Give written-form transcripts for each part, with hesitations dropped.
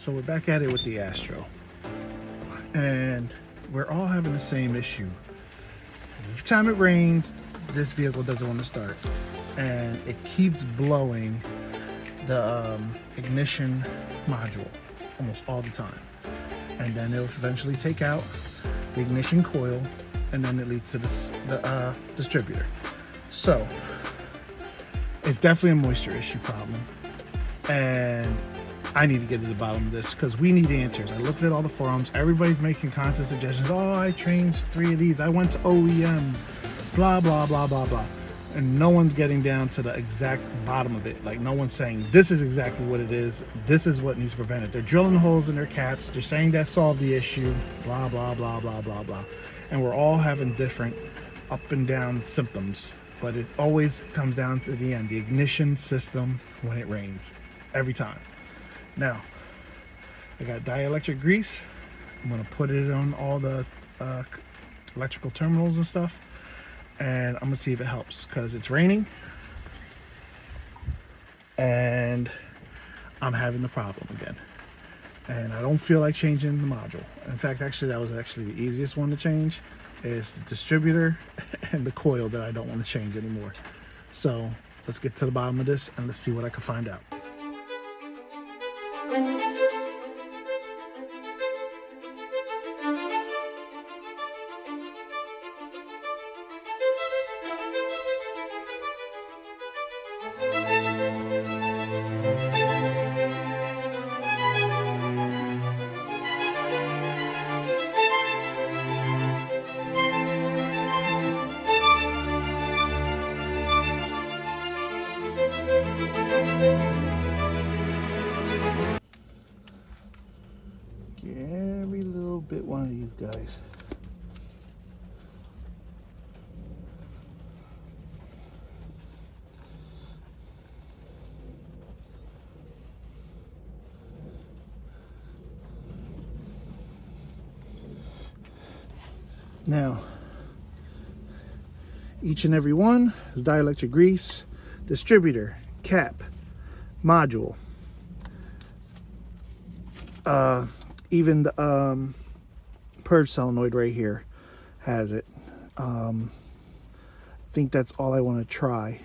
So we're back at it with the Astro, and we're all having the same issue. Every time it rains, this vehicle doesn't want to start, and it keeps blowing the ignition module almost all the time, and then it'll eventually take out the ignition coil, and then it leads to the distributor. So it's definitely a moisture issue problem, and I need to get to the bottom of this because we need answers. I looked at all the forums. Everybody's making constant suggestions. Oh, I changed 3 of these. I went to OEM, blah, blah, blah, blah, blah. And no one's getting down to the exact bottom of it. Like, no one's saying this is exactly what it is. This is what needs to prevent it. They're drilling holes in their caps. They're saying that solved the issue, blah, blah, blah, blah, blah, blah. And we're all having different up and down symptoms. But it always comes down to the end, the ignition system when it rains, every time. Now, I got dielectric grease. I'm gonna put it on all the electrical terminals and stuff, and I'm gonna see if it helps because it's raining and I'm having the problem again. And I don't feel like changing the module. In fact, actually, that was actually the easiest one to change. Is the distributor and the coil that I don't want to change anymore. So let's get to the bottom of this and let's see what I can find out. Every little bit one of these guys. Now, each and every one is dielectric grease, distributor, cap, module. Even the purge solenoid right here has it. I think that's all I want to try.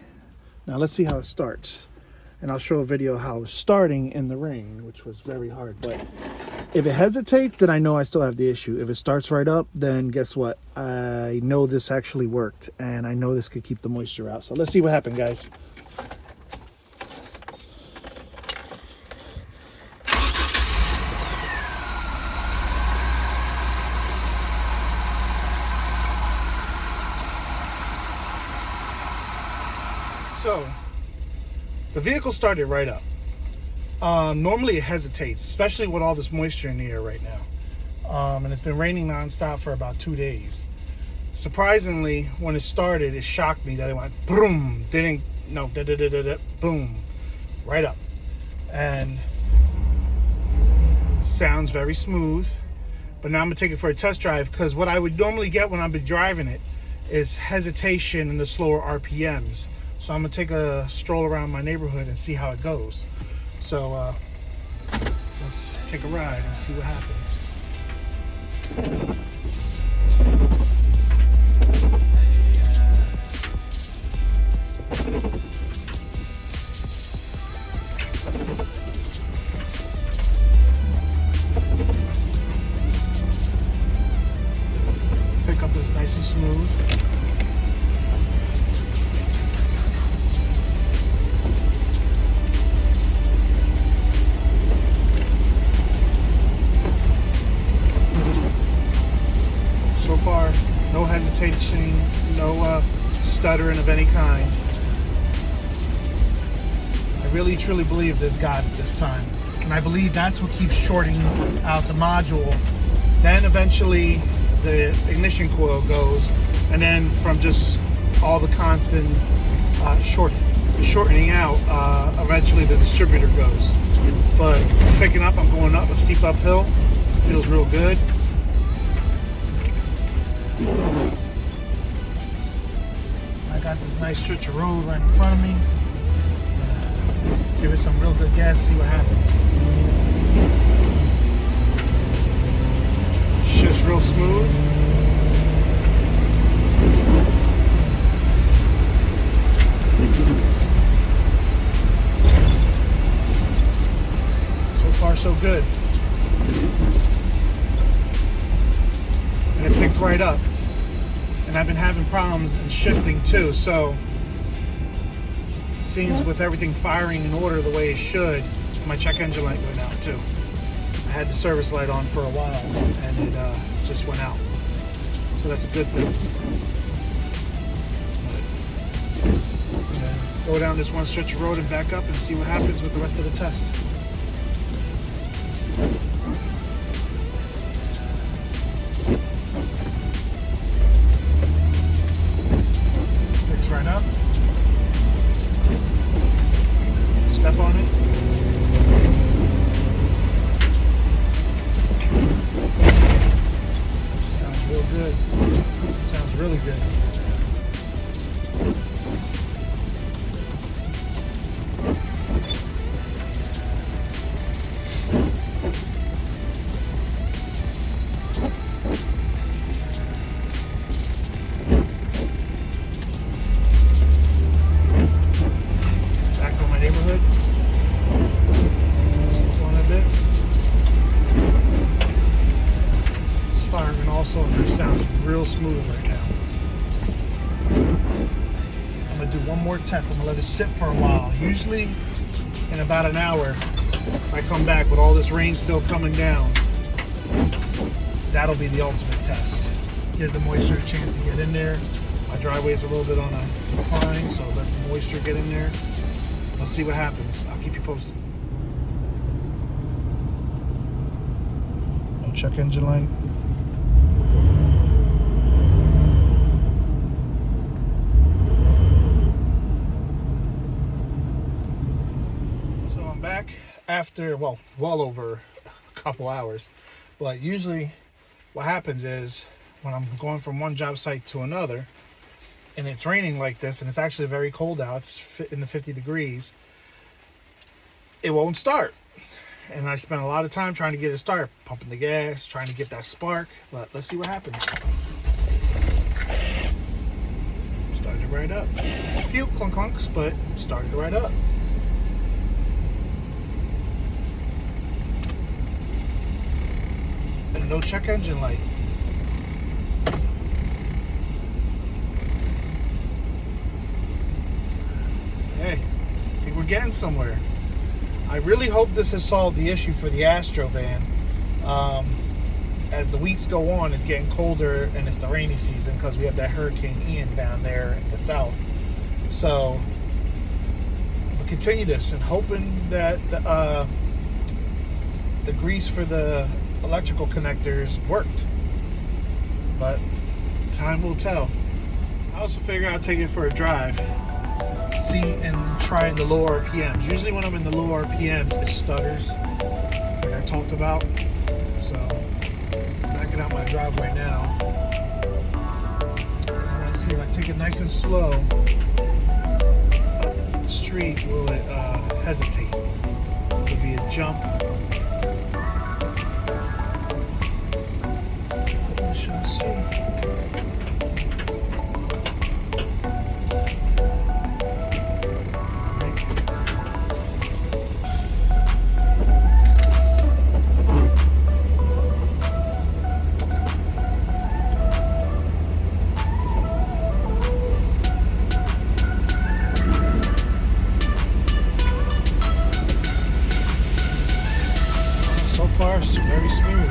Now let's see how it starts. And I'll show a video of how it was starting in the rain, which was very hard. But if it hesitates, then I know I still have the issue. If it starts right up, then guess what? I know this actually worked, and I know this could keep the moisture out. So let's see what happened, guys. So the vehicle started right up. Normally it hesitates, especially with all this moisture in the air right now. And it's been raining nonstop for about 2 days. Surprisingly, when it started, it shocked me that it went boom, boom, right up. And sounds very smooth. But now I'm gonna take it for a test drive because what I would normally get when I've been driving it is hesitation in the slower RPMs. So I'm gonna take a stroll around my neighborhood and see how it goes. So let's take a ride and see what happens. Pickup is nice and smooth. So far, no hesitation, no stuttering of any kind. I really truly believe this got it this time. And I believe that's what keeps shorting out the module. Then eventually the ignition coil goes, and then from just all the constant shortening out, eventually the distributor goes. But picking up, I'm going up a steep uphill. Feels real good. I got this nice stretch of road right in front of me. Give it some real good gas, see what happens. so good. And it picked right up. And I've been having problems in shifting too, so it seems with everything firing in order the way it should, my check engine light went out too. I had the service light on for a while and it just went out. So that's a good thing. Go down this one stretch of road and back up and see what happens with the rest of the test. Picks right up. Step on it. Sounds real good. Sounds really good. Cylinder sounds real smooth right now. I'm gonna do one more test. I'm gonna let it sit for a while. Usually in about an hour, I come back with all this rain still coming down. That'll be the ultimate test. Give the moisture a chance to get in there. My driveway's a little bit on a decline, so let the moisture get in there. Let's see what happens. I'll keep you posted. No check engine light. Back after, well over a couple hours, but usually what happens is when I'm going from one job site to another and it's raining like this and it's actually very cold out, it's in the 50 degrees, it won't start. And I spent a lot of time trying to get it started, pumping the gas, trying to get that spark, but let's see what happens. Started right up. A few clunk clunks, but started right up. And no check engine light. Hey, I think we're getting somewhere. I really hope this has solved the issue for the Astro van. As the weeks go on, it's getting colder and it's the rainy season because we have that Hurricane Ian down there in the south. So we'll continue this and hoping that the grease for the electrical connectors worked, but time will tell. I also figure I'll take it for a drive, see and try the low RPMs. Usually when I'm in the low RPMs, it stutters, like I talked about. So backing out my driveway now. I want to see if I take it nice and slow up the street, will it hesitate? Will it be a jump? So far, it's very smooth.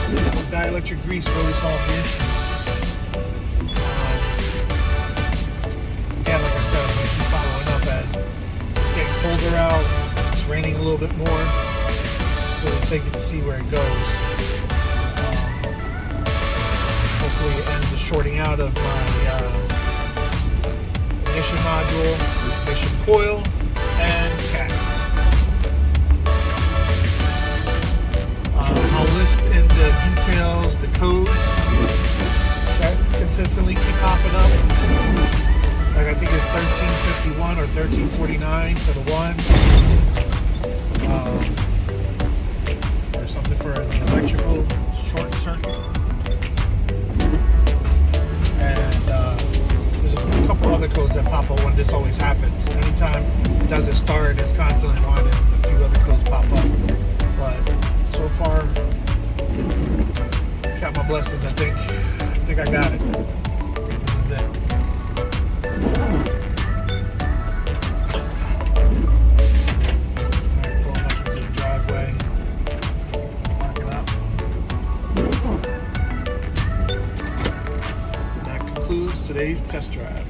Dielectric grease really solved the issue. And like I said, I'm going to keep following up as it's getting colder out. It's raining a little bit more. So we'll take it to see where it goes. Hopefully it ends the shorting out of my ignition module, ignition coil, and cap. I'll list in the details the codes that consistently keep popping up. Like I think it's 1351 or 1349 for the one. Or something for an electrical short circuit. And there's a couple other codes that pop up when this always happens. Anytime it doesn't start, it's constantly on, and a few other codes pop up. But so far, count my blessings. I think I got it. I think this is it. Alright, pulling up into the driveway. Parking up. That concludes today's test drive.